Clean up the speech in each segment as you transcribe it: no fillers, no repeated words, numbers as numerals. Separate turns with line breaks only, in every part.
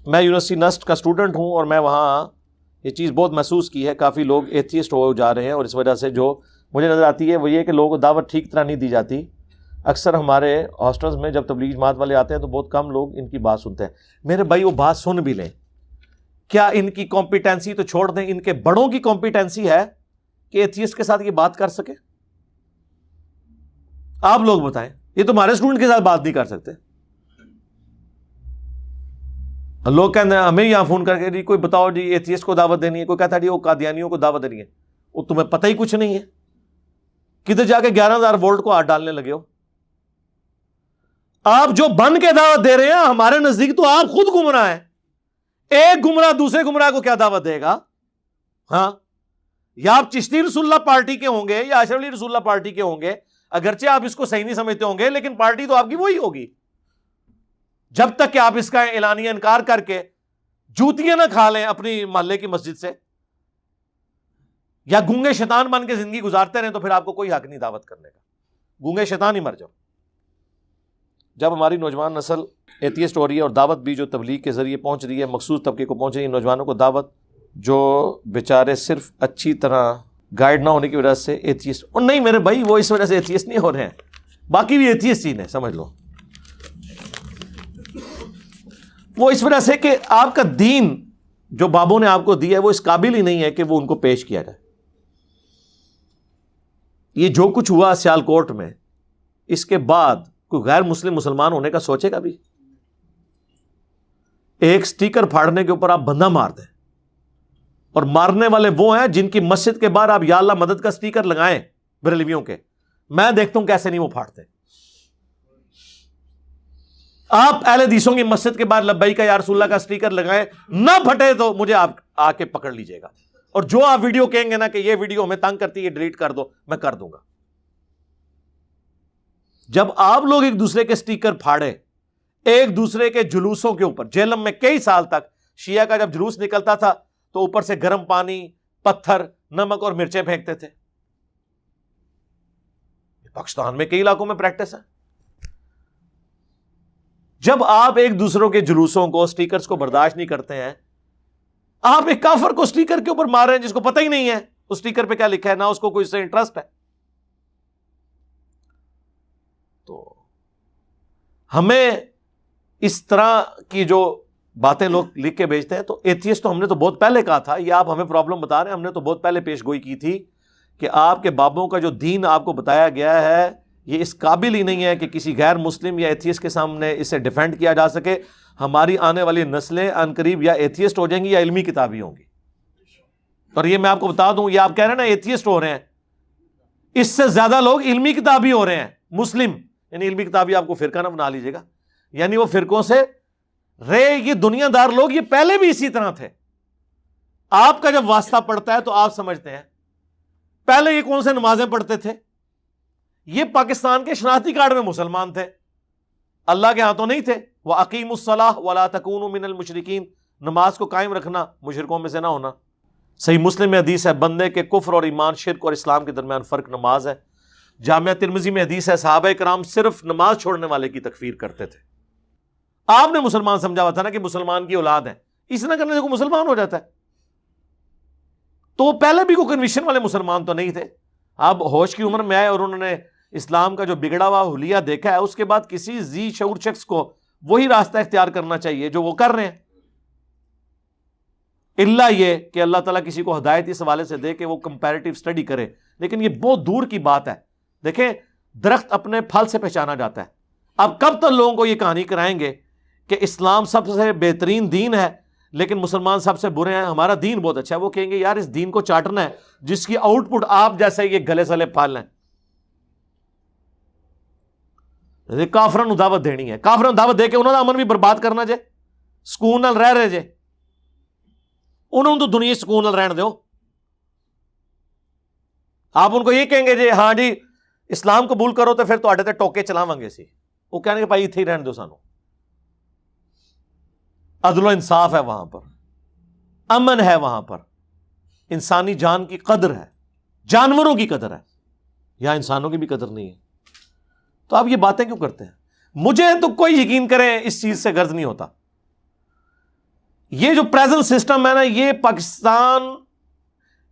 میں یونیورسٹی نسٹ کا اسٹوڈنٹ ہوں اور میں وہاں یہ چیز بہت محسوس کی ہے. کافی لوگ ایتھیسٹ ہو جا رہے ہیں اور اس وجہ سے جو مجھے نظر آتی ہے وہ یہ کہ لوگوں کو دعوت ٹھیک طرح نہیں دی جاتی. اکثر ہمارے ہاسٹلز میں جب تبلیغ جماعت والے آتے ہیں تو بہت کم لوگ ان کی بات سنتے ہیں. میرے بھائی وہ بات سن بھی لیں, کیا ان کی کمپیٹنسی تو چھوڑ دیں, ان کے بڑوں کی کمپیٹنسی ہے کہ ایتھیسٹ کے ساتھ یہ بات کر سکے؟ آپ لوگ بتائیں. یہ تمہارے اسٹوڈنٹ کے ساتھ بات نہیں کر سکتے. لوگ کہتے ہیں ہمیں یہاں فون کر کے جی کوئی بتاؤ جی ایتھیسٹ کو دعوت دینی ہے, کوئی کہتا ہے جی وہ قادیانیوں کو دعوت دینی ہے. وہ تمہیں پتہ ہی کچھ نہیں ہے, کدھر جا کے 11,000 وولٹ کو ہاتھ ڈالنے لگے ہو. آپ جو بن کے دعوت دے رہے ہیں ہمارے نزدیک تو آپ خود گمراہ ہیں. ایک گمراہ دوسرے گمراہ کو کیا دعوت دے گا؟ ہاں, یا آپ چشتی رسول اللہ پارٹی کے ہوں گے یا اشرف علی رسول اللہ پارٹی کے ہوں گے, اگرچہ آپ اس کو صحیح نہیں سمجھتے ہوں گے لیکن پارٹی تو آپ کی وہی ہوگی. جب تک کہ آپ اس کا اعلانیہ انکار کر کے جوتیاں نہ کھا لیں اپنی محلے کی مسجد سے یا گونگے شیطان بن کے زندگی گزارتے رہیں تو پھر آپ کو کوئی حق نہیں دعوت کرنے کا. گونگے شیطان ہی مر جاؤ. جب ہماری نوجوان نسل ایتھیسٹ ہو رہی ہے اور دعوت بھی جو تبلیغ کے ذریعے پہنچ رہی ہے مخصوص طبقے کو پہنچ رہی ہے, نوجوانوں کو دعوت جو بیچارے صرف اچھی طرح گائیڈ نہ ہونے کی وجہ سے ایتھیسٹ, اور نہیں میرے بھائی وہ اس وجہ سے ایتھیسٹ نہیں ہو رہے ہیں, باقی بھی ایتھیسٹ ہی ہیں سمجھ لو. وہ اس وجہ سے کہ آپ کا دین جو بابوں نے آپ کو دیا ہے وہ اس قابل ہی نہیں ہے کہ وہ ان کو پیش کیا جائے. یہ جو کچھ ہوا سیالکوٹ میں, اس کے بعد کوئی غیر مسلم مسلمان ہونے کا سوچے گا بھی؟ ایک سٹیکر پھاڑنے کے اوپر آپ بندہ مار دیں, اور مارنے والے وہ ہیں جن کی مسجد کے باہر آپ یا اللہ مدد کا سٹیکر لگائیں بریلویوں کے, میں دیکھتا ہوں کیسے نہیں وہ پھاڑتے. آپ اہل حدیثوں کی مسجد کے باہر لبیک یا رسول اللہ کا سٹیکر لگائیں, نہ پھٹے تو مجھے آپ آ کے پکڑ لیجئے گا, اور جو آپ ویڈیو کہیں گے نا کہ یہ ویڈیو ہمیں تنگ کرتی ہے یہ ڈیلیٹ کر دو, میں کر دوں گا. جب آپ لوگ ایک دوسرے کے سٹیکر پھاڑے ایک دوسرے کے جلوسوں کے اوپر, جیلم میں کئی سال تک شیعہ کا جب جلوس نکلتا تھا تو اوپر سے گرم پانی, پتھر, نمک اور مرچیں پھینکتے تھے. پاکستان میں کئی علاقوں میں پریکٹس ہے. جب آپ ایک دوسروں کے جلوسوں کو سٹیکرز کو برداشت نہیں کرتے ہیں, آپ ایک کافر کو سٹیکر کے اوپر مار رہے ہیں جس کو پتہ ہی نہیں ہے اس سٹیکر پہ کیا لکھا ہے, نہ اس کو کوئی اس سے انٹرسٹ ہے. تو ہمیں اس طرح کی جو باتیں لوگ لکھ کے بھیجتے ہیں, تو ایتھیسٹ تو ہم نے تو بہت پہلے کہا تھا, یہ آپ ہمیں پرابلم بتا رہے ہیں, ہم نے تو بہت پہلے پیش گوئی کی تھی کہ آپ کے بابوں کا جو دین آپ کو بتایا گیا ہے یہ اس قابل ہی نہیں ہے کہ کسی غیر مسلم یا ایتھیسٹ کے سامنے اسے ڈیفینڈ کیا جا سکے. ہماری آنے والی نسلیں ان قریب یا ایتھیسٹ ہو جائیں گی یا علمی کتابی ہوں گی. اور یہ میں آپ کو بتا دوں, یہ آپ کہہ رہے ہیں نا ایتھیسٹ ہو رہے ہیں, اس سے زیادہ لوگ علمی کتابی ہو رہے ہیں. مسلم یعنی علمی کتابی آپ کو فرقہ نہ بنا لیجیے گا, یعنی وہ فرقوں سے رہے. یہ دنیا دار لوگ یہ پہلے بھی اسی طرح تھے. آپ کا جب واسطہ پڑتا ہے تو آپ سمجھتے ہیں پہلے یہ کون سے نمازیں پڑھتے تھے, یہ پاکستان کے شناختی کارڈ میں مسلمان تھے, اللہ کے ہاتھوں نہیں تھے. وَأَقِيمُوا الصَّلَاةَ وَلَا تَكُونُوا مِنَ الْمُشْرِكِينَ, نماز کو قائم رکھنا, مشرکوں میں سے نہ ہونا. صحیح مسلم میں حدیث ہے بندے کے کفر اور ایمان, شرک اور اسلام کے درمیان فرق نماز ہے. جامعہ ترمذی میں حدیث ہے صحابہ کرام صرف نماز چھوڑنے والے کی تکفیر کرتے تھے. آپ نے مسلمان سمجھا ہوا تھا نا کہ مسلمان کی اولاد ہے, اس نہ کرنے سے کوئی مسلمان ہو جاتا ہے. تو وہ پہلے بھی کوئی کنویشن والے مسلمان تو نہیں تھے. آپ ہوش کی عمر میں آئے اور انہوں نے اسلام کا جو بگڑا ہوا حلیہ دیکھا ہے, اس کے بعد کسی ذی شعور شخص کو وہی راستہ اختیار کرنا چاہیے جو وہ کر رہے ہیں, الا یہ کہ اللہ تعالیٰ کسی کو ہدایت اس حوالے سے دے کہ وہ کمپیریٹیو اسٹڈی کرے. لیکن یہ بہت دور کی بات ہے. دیکھیں درخت اپنے پھل سے پہچانا جاتا ہے. اب کب تک لوگوں کو یہ کہانی کرائیں گے کہ اسلام سب سے بہترین دین ہے لیکن مسلمان سب سے برے ہیں, ہمارا دین بہت اچھا ہے. وہ کہیں گے یار اس دین کو چاٹنا ہے جس کی آؤٹ پٹ آپ جیسے یہ گلے سلے پھل ہیں. کافروں کو دعوت دینی ہے, کافروں کو دعوت دے کے انہوں نے امن بھی برباد کرنا جے, سکون نال رہ رہے جے, انہوں تو دنیا سکون نال رہن دیو. آپ ان کو یہ کہیں گے جی ہاں جی اسلام قبول کرو تو پھر تواڈے تے ٹوکے چلاواں گے سی, وہ کہنے گے بھائی اتنے ہی رہن دو سانو. عدل و انصاف ہے وہاں پر, امن ہے وہاں پر, انسانی جان کی قدر ہے, جانوروں کی قدر ہے, یہاں انسانوں کی بھی قدر نہیں ہے. تو آپ یہ باتیں کیوں کرتے ہیں؟ مجھے تو کوئی یقین کریں اس چیز سے غرض نہیں ہوتا. یہ جو پریزنٹ سسٹم ہے نا، یہ پاکستان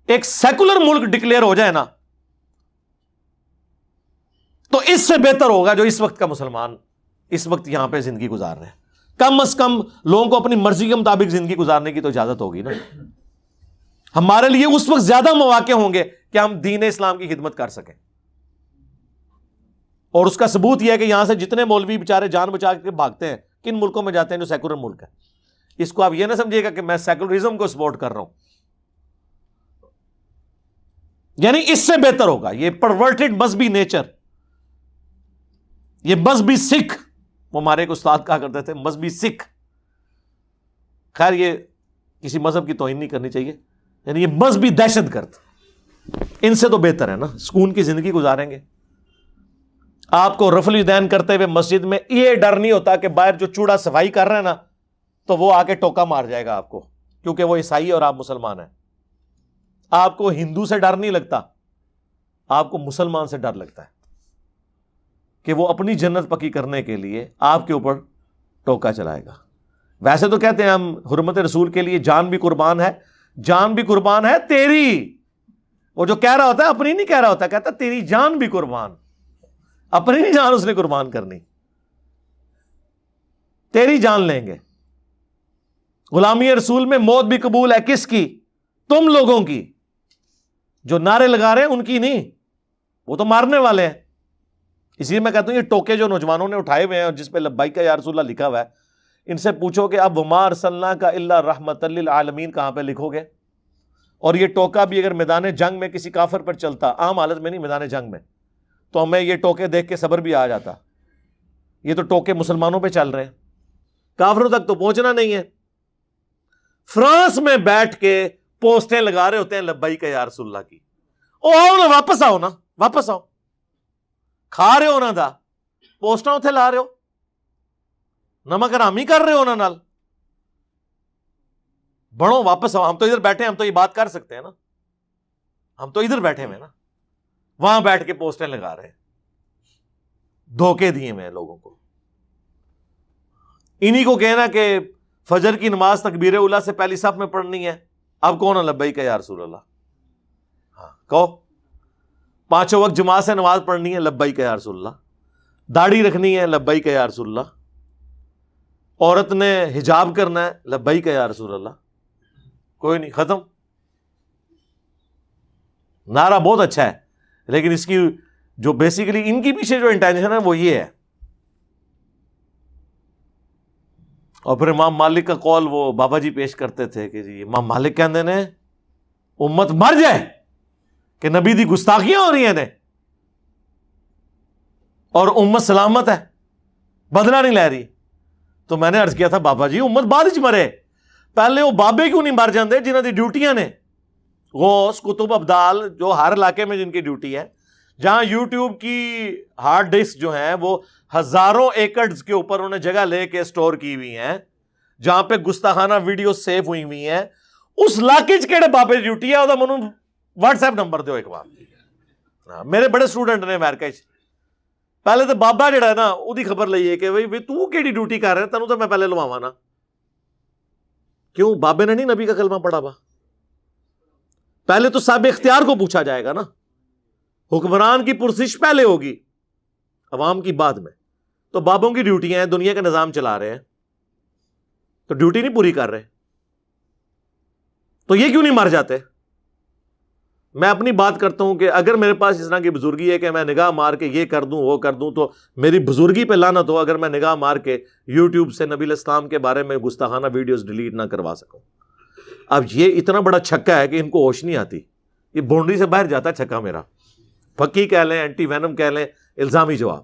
ایک سیکولر ملک ڈکلیئر ہو جائے نا تو اس سے بہتر ہوگا جو اس وقت کا مسلمان اس وقت یہاں پہ زندگی گزار رہے ہیں. کم از کم لوگوں کو اپنی مرضی کے مطابق زندگی گزارنے کی تو اجازت ہوگی نا. ہمارے لیے اس وقت زیادہ مواقع ہوں گے کہ ہم دین اسلام کی خدمت کر سکیں. اور اس کا ثبوت یہ ہے کہ یہاں سے جتنے مولوی بیچارے جان بچا کے بھاگتے ہیں کن ملکوں میں جاتے ہیں جو سیکولر ملک ہے. اس کو آپ یہ نہ سمجھیے گا کہ میں سیکولرزم کو سپورٹ کر رہا ہوں. یعنی اس سے بہتر ہوگا. یہ پرورٹڈ مذہبی نیچر، یہ مذہبی سکھ، وہ ہمارے ایک استاد کہا کرتے تھے مذہبی سکھ. خیر یہ کسی مذہب کی توہین نہیں کرنی چاہیے. یعنی یہ مذہبی دہشت گرد، ان سے تو بہتر ہے نا سکون کی زندگی گزاریں گے. آپ کو رفع الیدین کرتے ہوئے مسجد میں یہ ڈر نہیں ہوتا کہ باہر جو چوڑا صفائی کر رہے ہیں نا تو وہ آ کے ٹوکا مار جائے گا آپ کو، کیونکہ وہ عیسائی اور آپ مسلمان ہیں. آپ کو ہندو سے ڈر نہیں لگتا، آپ کو مسلمان سے ڈر لگتا ہے کہ وہ اپنی جنت پکی کرنے کے لیے آپ کے اوپر ٹوکا چلائے گا. ویسے تو کہتے ہیں ہم حرمت رسول کے لیے جان بھی قربان ہے، جان بھی قربان ہے تیری. وہ جو کہہ رہا ہوتا ہے اپنی نہیں کہہ رہا ہوتا، کہتا تیری جان بھی قربان. اپنی نہیں جان اس نے قربان کرنی، تیری جان لیں گے. غلامی رسول میں موت بھی قبول ہے کس کی؟ تم لوگوں کی. جو نعرے لگا رہے ہیں ان کی نہیں، وہ تو مارنے والے ہیں. اسی لیے میں کہتا ہوں یہ ٹوکے جو نوجوانوں نے اٹھائے ہوئے ہیں اور جس پہ لبیک یا رسول اللہ لکھا ہوا ہے، ان سے پوچھو کہ اب وما ارسلناک الا رحمۃ للعالمین کہاں پہ لکھو گے؟ اور یہ ٹوکا بھی اگر میدان جنگ میں کسی کافر پر چلتا، عام حالت میں نہیں، میدان جنگ میں، تو ہمیں یہ ٹوکے دیکھ کے صبر بھی آ جاتا. یہ تو ٹوکے مسلمانوں پہ چل رہے ہیں، کافروں تک تو پہنچنا نہیں ہے. فرانس میں بیٹھ کے پوسٹیں لگا رہے ہوتے ہیں لبیک یا رسول اللہ کی. او آؤ نا، واپس آؤ نا، واپس آؤ. کھا رہے ہو نا دا پوسٹاں اتنے لا رہے ہو، نمک حرامی کر رہے ہو نا نال. بڑھو واپس آؤ. ہم تو ادھر بیٹھے ہیں، ہم تو یہ بات کر سکتے ہیں نا، ہم تو ادھر بیٹھے ہوئے نا، وہاں بیٹھ کے پوسٹیں لگا رہے ہیں. دھوکے دیے ہوئے ہیں لوگوں کو. انہی کو کہنا کہ فجر کی نماز تکبیر اولیٰ سے پہلی صف میں پڑھنی ہے. اب کون ہے لبیک یا رسول اللہ؟ ہاں کہو. پانچوں وقت جماعت سے نماز پڑھنی ہے، لبیک یا رسول اللہ. داڑھی رکھنی ہے، لبیک یا رسول اللہ. عورت نے حجاب کرنا ہے، لبیک یا رسول اللہ. کوئی نہیں، ختم. نعرہ بہت اچھا ہے لیکن اس کی جو بیسیکلی ان کی پیچھے جو انٹینشن ہے وہ یہ ہے. اور پھر امام مالک کا قول وہ بابا جی پیش کرتے تھے کہ جی امام مالک کہندے نے امت مر جائے کہ نبی دی گستاخیاں ہو رہی ہیں نے اور امت سلامت ہے، بدلہ نہیں لے رہی. تو میں نے عرض کیا تھا بابا جی امت بعد وچ مرے، پہلے وہ بابے کیوں نہیں مر جاندے جنہاں دی ڈیوٹیاں نے؟ غوث، کتب، ابدال، جو ہر علاقے میں جن کی ڈیوٹی ہے، جہاں یوٹیوب کی ہارڈ ڈسک جو ہیں وہ ہزاروں ایکڑز کے اوپر انہیں جگہ لے کے سٹور کی ہوئی ہیں، جہاں پہ گستاخانہ ویڈیو سیو ہوئی ہوئی ہیں، اس علاقے کہڑے بابے ڈیوٹی ہے وہ منو واٹس ایپ نمبر دیو ایک بار. میرے بڑے سٹوڈنٹ نے امریکہ پہلے تو بابا جڑا ہے نا وہی خبر لئیے کہ بھائی تو کیڑی ڈیوٹی کر رہے ہیں، تینوں تو میں پہلے لواواں نا. کیوں؟ بابے نے نہیں نبی کا کلمہ پڑھا با. پہلے تو صاحب اختیار کو پوچھا جائے گا نا. حکمران کی پرسش پہلے ہوگی، عوام کی بعد میں. تو بابوں کی ڈیوٹیاں ہیں، دنیا کا نظام چلا رہے ہیں تو ڈیوٹی نہیں پوری کر رہے، تو یہ کیوں نہیں مر جاتے؟ میں اپنی بات کرتا ہوں کہ اگر میرے پاس اس طرح کی بزرگی ہے کہ میں نگاہ مار کے یہ کر دوں وہ کر دوں، تو میری بزرگی پہ لعنت ہو اگر میں نگاہ مار کے یوٹیوب سے نبی الاسلام کے بارے میں گستاخانہ ویڈیوز ڈیلیٹ نہ کروا سکوں. اب یہ اتنا بڑا چھکا ہے کہ ان کو ہوش نہیں آتی، یہ باؤنڈری سے باہر جاتا ہے چھکا میرا. پھکی کہہ لیں، اینٹی وینم کہہ لیں، الزامی جواب.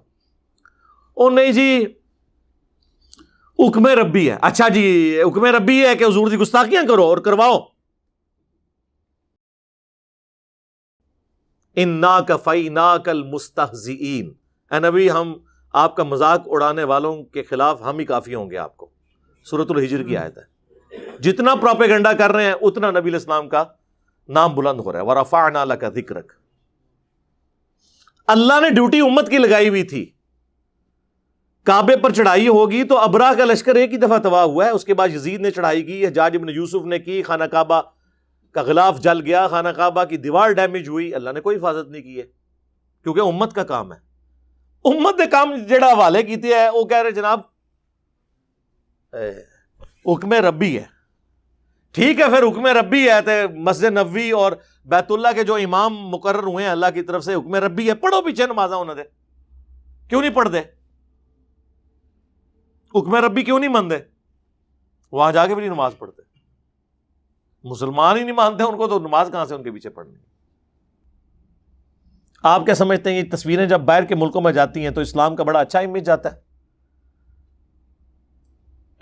او نہیں جی حکم ربی ہے. اچھا جی حکم ربی ہے کہ حضور دی گستاخیاں کرو اور کرواؤ. اِنَّا كَفَيْنَاكَ الْمُسْتَهْزِئِينَ، اے نبی ہم آپ کا مذاق اڑانے والوں کے خلاف ہم ہی کافی ہوں گے آپ کو. سورۃ الحجر کی آیت ہے. جتنا پروپیگنڈا کر رہے ہیں اتنا نبی علیہ السلام کا نام بلند ہو رہا ہے. وَرَفَعْنَا لَكَ ذِكْرَكَ. اللہ نے ڈیوٹی امت کی لگائی ہوئی تھی کعبے پر چڑھائی ہوگی تو ابراہ کا لشکر ایک ہی دفعہ تباہ ہوا ہے، اس کے بعد یزید نے چڑھائی کی، حجاج ابن یوسف نے کی، خانہ کعبہ کا غلاف جل گیا، خانہ کعبہ کی دیوار ڈیمیج ہوئی، اللہ نے کوئی حفاظت نہیں کی ہے، کیونکہ امت کا کام ہے۔ امت نے کام جڑا حوالے کیتے ہے، وہ کہہ رہے جناب حکم ربی ہے، ٹھیک ہے، پھر حکم ربی ہے تو مسجد نبوی اور بیت اللہ کے جو امام مقرر ہوئے ہیں اللہ کی طرف سے، حکم ربی ہے، پڑھو پیچھے نمازاں انہوں نے، کیوں نہیں پڑھ دے؟ حکم ربی کیوں نہیں مانتے؟ وہاں جا کے بھی نہیں نماز پڑھتے، مسلمان ہی نہیں مانتے ان کو، تو نماز کہاں سے ان کے پیچھے پڑھنی؟ آپ کیا سمجھتے ہیں یہ تصویریں جب باہر کے ملکوں میں جاتی ہیں تو اسلام کا بڑا اچھا امیج جاتا ہے؟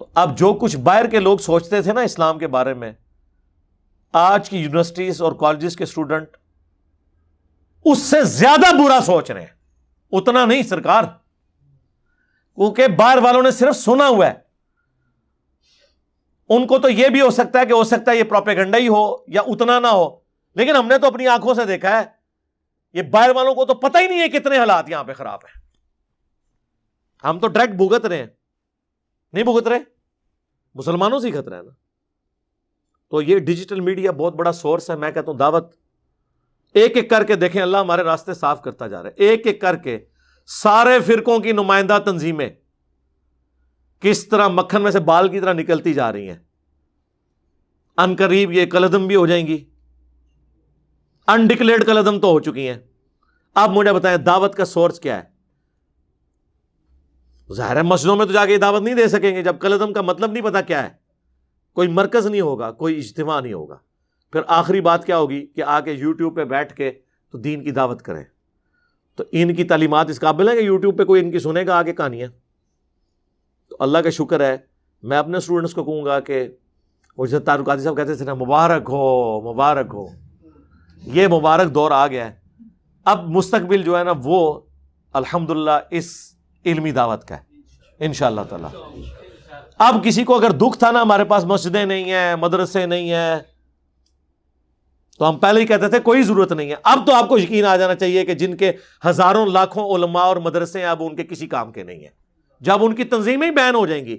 تو اب جو کچھ باہر کے لوگ سوچتے تھے نا اسلام کے بارے میں، آج کی یونیورسٹیز اور کالجز کے اسٹوڈنٹ اس سے زیادہ برا سوچ رہے ہیں۔ اتنا نہیں سرکار، کیونکہ باہر والوں نے صرف سنا ہوا ہے، ان کو تو یہ بھی ہو سکتا ہے کہ ہو سکتا ہے یہ پروپیگنڈا ہی ہو یا اتنا نہ ہو، لیکن ہم نے تو اپنی آنکھوں سے دیکھا ہے، یہ باہر والوں کو تو پتہ ہی نہیں ہے کتنے حالات یہاں پہ خراب ہیں، ہم تو ڈائریکٹ بھگت رہے ہیں، نہیں بھگت رہے، مسلمانوں سے ہی خطرہ ہے نا۔ تو یہ ڈیجیٹل میڈیا بہت بڑا سورس ہے، میں کہتا ہوں دعوت ایک ایک کر کے دیکھیں، اللہ ہمارے راستے صاف کرتا جا رہا ہے، ایک ایک کر کے سارے فرقوں کی نمائندہ تنظیمیں کس طرح مکھن میں سے بال کی طرح نکلتی جا رہی ہیں، ان قریب یہ کلعدم بھی ہو جائیں گی، انڈکلیئرڈ کلعدم تو ہو چکی ہیں۔ اب مجھے بتائیں دعوت کا سورس کیا ہے؟ ظاہر ہے مسجدوں میں تو جا کے دعوت نہیں دے سکیں گے جب کلعدم کا مطلب نہیں پتا کیا ہے، کوئی مرکز نہیں ہوگا، کوئی اجتماع نہیں ہوگا، پھر آخری بات کیا ہوگی کہ آ کے یوٹیوب پہ بیٹھ کے تو دین کی دعوت کریں۔ تو ان کی تعلیمات اس قابل ہے کہ یوٹیوب پہ کوئی ان کی سنے گا آگے کہانیاں؟ تو اللہ کا شکر ہے، میں اپنے اسٹوڈنٹس کو کہوں گا کہ وہ جیسے طارق قادری صاحب کہتے تھے نا، مبارک ہو مبارک ہو، یہ مبارک دور آ گیا ہے، اب مستقبل جو ہے نا وہ الحمدللہ اس علمی دعوت کا ہے انشاءاللہ تعالی۔ اب کسی کو اگر دکھ تھا نا ہمارے پاس مسجدیں نہیں ہیں، مدرسے نہیں ہیں، تو ہم پہلے ہی کہتے تھے کوئی ضرورت نہیں ہے، اب تو آپ کو یقین آ جانا چاہیے کہ جن کے ہزاروں لاکھوں علماء اور مدرسے ہیں اب ان کے کسی کام کے نہیں ہیں، جب ان کی تنظیمیں ہی بین ہو جائیں گی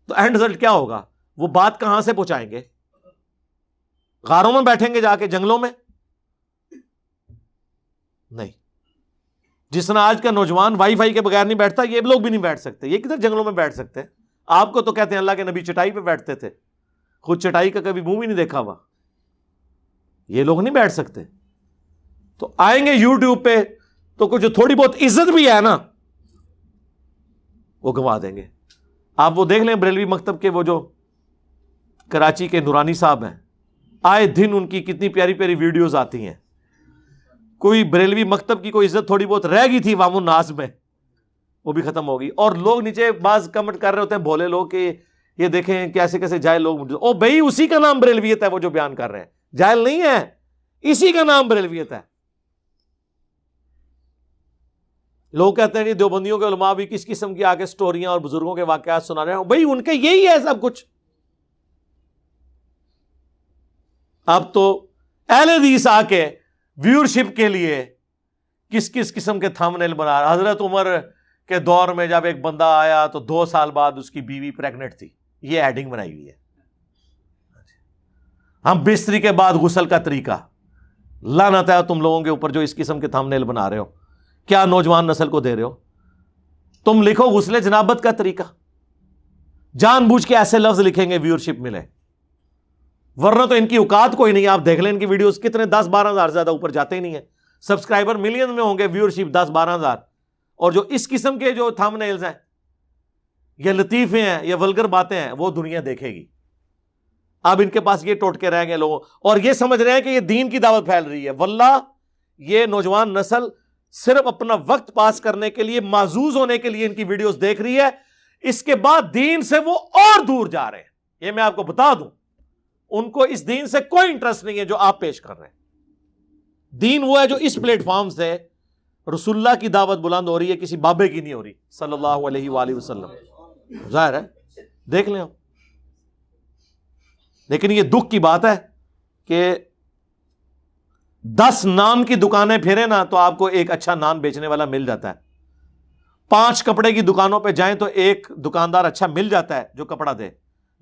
تو اینڈ رزلٹ کیا ہوگا؟ وہ بات کہاں سے پہنچائیں گے؟ غاروں میں بیٹھیں گے جا کے، جنگلوں میں؟ نہیں، جس طرح آج کا نوجوان وائی فائی کے بغیر نہیں بیٹھتا، یہ لوگ بھی نہیں بیٹھ سکتے، یہ کدھر جنگلوں میں بیٹھ سکتے ہیں؟ آپ کو تو کہتے ہیں اللہ کے نبی چٹائی پہ بیٹھتے تھے، خود چٹائی کا کبھی منہ بھی نہیں دیکھا ہوا، یہ لوگ نہیں بیٹھ سکتے۔ تو آئیں گے یوٹیوب پہ تو کچھ جو تھوڑی بہت عزت بھی ہے نا وہ گنوا دیں گے۔ آپ وہ دیکھ لیں بریلوی مکتب کے وہ جو کراچی کے نورانی صاحب ہیں، آئے دن ان کی کتنی پیاری پیاری ویڈیوز آتی ہیں، کوئی بریلوی مکتب کی کوئی عزت تھوڑی بہت رہ گئی تھی عوام الناس میں، وہ بھی ختم ہوگی، اور لوگ نیچے بعض کمنٹ کر رہے ہوتے ہیں بھولے لوگ کہ یہ دیکھیں کیسے کیسے جاہل لوگ، او بھائی اسی کا نام بریلویت ہے، وہ جو بیان کر رہے ہیں جاہل نہیں ہے، اسی کا نام بریلویت ہے۔ لوگ کہتے ہیں دیوبندیوں کے علماء بھی کس قسم کی آگے سٹوریاں اور بزرگوں کے واقعات سنا رہے ہیں، بھائی ان کے یہی ہے سب کچھ۔ اب تو اہل حدیث آ کے ویورشپ کے لیے کس کس قسم کے تھمبنیل بنا رہا۔ حضرت عمر کے دور میں جب ایک بندہ آیا تو 2 سال بعد اس کی بیوی پریگنٹ تھی، یہ ایڈنگ بنائی ہوئی ہے۔ ہم بستری کے بعد غسل کا طریقہ، لعنت ہے تم لوگوں کے اوپر جو اس قسم کے تھمبنیل بنا رہے ہو، کیا نوجوان نسل کو دے رہے ہو؟ تم لکھو غسل جنابت کا طریقہ، جان بوجھ کے ایسے لفظ لکھیں گے ویورشپ ملے، ورنہ تو ان کی اوقات کوئی نہیں۔ آپ دیکھ لیں ان کی ویڈیوز کتنے 10-12 ہزار زیادہ اوپر جاتے ہی نہیں ہیں، سبسکرائبر ملین میں ہوں گے، ویورشپ 10-12 ہزار، اور جو اس قسم کے جو تھمبنیلز ہیں یا لطیفے ہیں یا ولگر باتیں ہیں وہ دنیا دیکھے گی۔ اب ان کے پاس یہ ٹوٹکے رہ گئے لوگوں، اور یہ سمجھ رہے ہیں کہ یہ دین کی دعوت پھیل رہی ہے۔ واللہ یہ نوجوان نسل صرف اپنا وقت پاس کرنے کے لیے، معزوز ہونے کے لیے ان کی ویڈیوز دیکھ رہی ہے، اس کے بعد دین سے وہ اور دور جا رہے ہیں، یہ میں آپ کو بتا دوں۔ ان کو اس دین سے کوئی انٹرسٹ نہیں ہے جو آپ پیش کر رہے ہیں۔ دین وہ ہے جو اس پلیٹ فارم سے رسول اللہ کی دعوت بلند ہو رہی ہے، کسی بابے کی نہیں ہو رہی صلی اللہ علیہ وآلہ وسلم۔ ظاہر ہے، دیکھ لیں آپ۔ لیکن یہ دکھ کی بات ہے کہ 10 نان کی دکانیں پھرے نا تو آپ کو ایک اچھا نان بیچنے والا مل جاتا ہے، 5 کپڑے کی دکانوں پہ جائیں تو ایک دکاندار اچھا مل جاتا ہے جو کپڑا دے،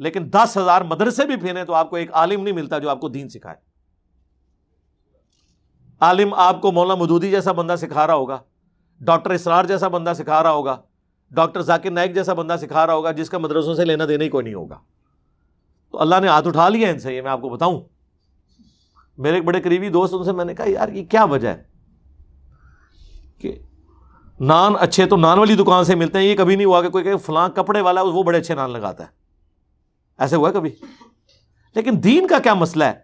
لیکن 10,000 مدرسے بھی پھیریں تو آپ کو ایک عالم نہیں ملتا جو آپ کو دین سکھائے۔ عالم آپ کو مولانا مودودی جیسا بندہ سکھا رہا ہوگا، ڈاکٹر اسرار جیسا بندہ سکھا رہا ہوگا، ڈاکٹر ذاکر نائک جیسا بندہ سکھا رہا ہوگا، جس کا مدرسوں سے لینا دینا ہی کوئی نہیں ہوگا۔ تو اللہ نے ہاتھ اٹھا لیا ان سے، یہ میں آپ کو بتاؤں۔ میرے ایک بڑے قریبی دوست، ان سے میں نے کہا یار یہ کیا وجہ ہے کہ نان اچھے تو نان والی دکان سے ملتے ہیں، یہ کبھی نہیں ہوا کہ کوئی کہ فلاں کپڑے والا وہ بڑے اچھے نان لگاتا ہے، ایسے ہوا ہے کبھی؟ لیکن دین کا کیا مسئلہ ہے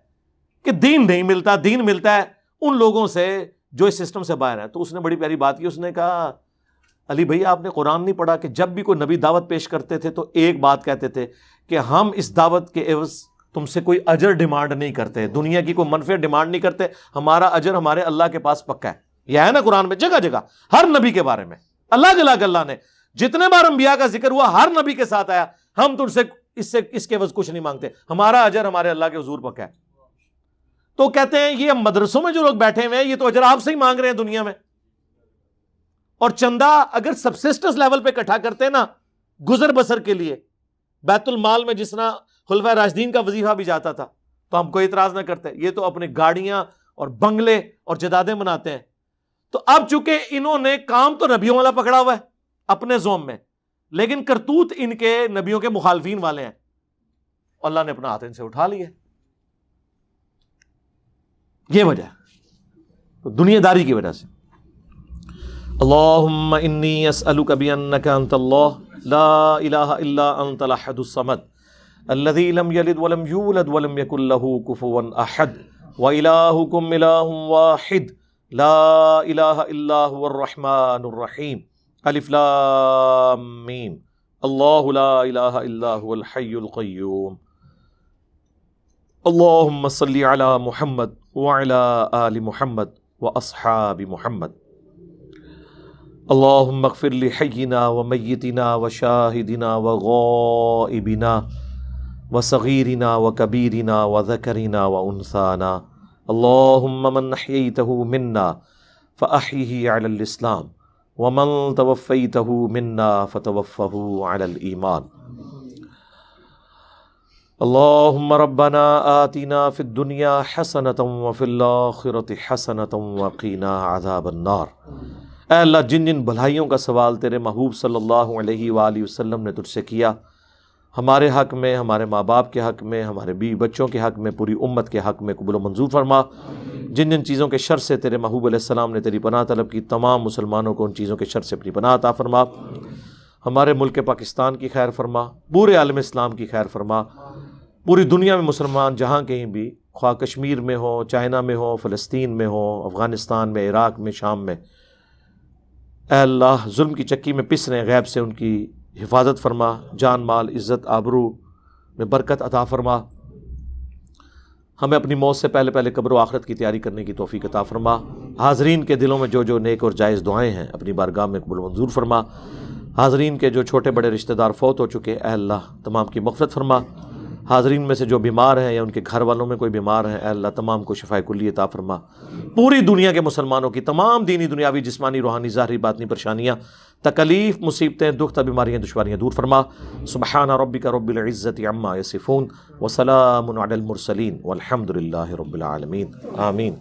کہ دین نہیں ملتا، دین ملتا ہے ان لوگوں سے جو اس سسٹم سے باہر ہیں۔ تو اس نے بڑی پیاری بات کی، اس نے کہا علی بھائی آپ نے قرآن نہیں پڑھا کہ جب بھی کوئی نبی دعوت پیش کرتے تھے تو ایک بات کہتے تھے کہ ہم اس دعوت کے عوض تم سے کوئی اجر ڈیمانڈ نہیں کرتے، دنیا کی کوئی منفعت ڈیمانڈ نہیں کرتے، ہمارا اجر ہمارے اللہ کے پاس پکا ہے۔ یہ ہے نا قرآن میں جگہ جگہ ہر نبی کے بارے میں اللہ نے جتنے بار انبیاء کا ذکر ہوا ہر نبی کے ساتھ آیا ہم تم سے اس کے عوض کچھ نہیں مانگتے، ہمارا اجر ہمارے اللہ کے حضور پکا ہے۔ تو کہتے ہیں یہ مدرسوں میں جو لوگ بیٹھے ہوئے ہیں یہ تو اجر آپ سے ہی مانگ رہے ہیں دنیا میں، اور چندہ اگر سبسسٹنس لیول پہ اکٹھا کرتے ہیں نا گزر بسر کے لیے، بیت المال میں جس طرح خلفائے راشدین کا وظیفہ بھی جاتا تھا تو ہم کوئی اعتراض نہ کرتے۔ یہ تو اپنے گاڑیاں اور بنگلے اور جدادیں بناتے ہیں۔ تو اب چونکہ انہوں نے کام تو نبیوں والا پکڑا ہوا ہے اپنے زوم میں، لیکن کرتوت ان کے نبیوں کے مخالفین والے ہیں، اللہ نے اپنا ہاتھ ان سے اٹھا لیا۔ یہ وجہ ہے دنیا داری کی وجہ سے۔ اللہم انی اسألک بانک انت اللہ لا الہ الا انت الاحد الصمد الذی لم یلد ولم یولد ولم یکن لہ کفوا احد وإلہکم الہ واحد لا الہ الا هو الرحمن الرحیم الف لام میم اللہ لا الہ الا هو الحی القیوم اللہم صلی علی محمد وعلی آل محمد واصحاب محمد اللہم اغفر لحینا ومیتنا وشاہدنا وغائبنا وصغیرنا وکبیرنا وذکرنا وانثانا اللہم من احییتہ منا فاحیہ علی الاسلام ومن توفیتہ منا فتوفہ علی الایمان اللہم ربنا آتنا فی الدنیا حسنۃ وفی الآخرۃ حسنۃ وقنا عذاب النار۔ اے اللہ جن جن بھلائیوں کا سوال تیرے محبوب صلی اللہ علیہ وآلہ وسلم نے تجھ سے کیا، ہمارے حق میں، ہمارے ماں باپ کے حق میں، ہمارے بیوی بچوں کے حق میں، پوری امت کے حق میں قبول و منظور فرما۔ جن جن چیزوں کے شر سے تیرے محبوب علیہ السلام نے تیری پناہ طلب کی، تمام مسلمانوں کو ان چیزوں کے شر سے اپنی پناہ عطا فرما۔ ہمارے ملک پاکستان کی خیر فرما، پورے عالم اسلام کی خیر فرما، پوری دنیا میں مسلمان جہاں کہیں بھی، خواہ کشمیر میں ہو، چائنا میں ہو، فلسطین میں ہو، افغانستان میں، عراق میں، شام میں، اے اللہ ظلم کی چکی میں پس رہے غیب سے ان کی حفاظت فرما، جان مال عزت آبرو میں برکت عطا فرما، ہمیں اپنی موت سے پہلے پہلے قبر و آخرت کی تیاری کرنے کی توفیق عطا فرما۔ حاضرین کے دلوں میں جو جو نیک اور جائز دعائیں ہیں اپنی بارگاہ میں قبول منظور فرما۔ حاضرین کے جو چھوٹے بڑے رشتہ دار فوت ہو چکے، اے اللہ تمام کی مغفرت فرما۔ حاضرین میں سے جو بیمار ہیں یا ان کے گھر والوں میں کوئی بیمار ہیں، اے اللہ تمام کو شفائے کلی عطا فرما۔ پوری دنیا کے مسلمانوں کی تمام دینی دنیاوی جسمانی روحانی ظاہری باطنی پریشانیاں، تکلیف مصیبتیں دکھ بیماریاں دشواریاں دور فرما۔ سبحان ربک رب العزت عما یصفون وسلام علی المرسلین والحمد للہ رب العالمین، آمین۔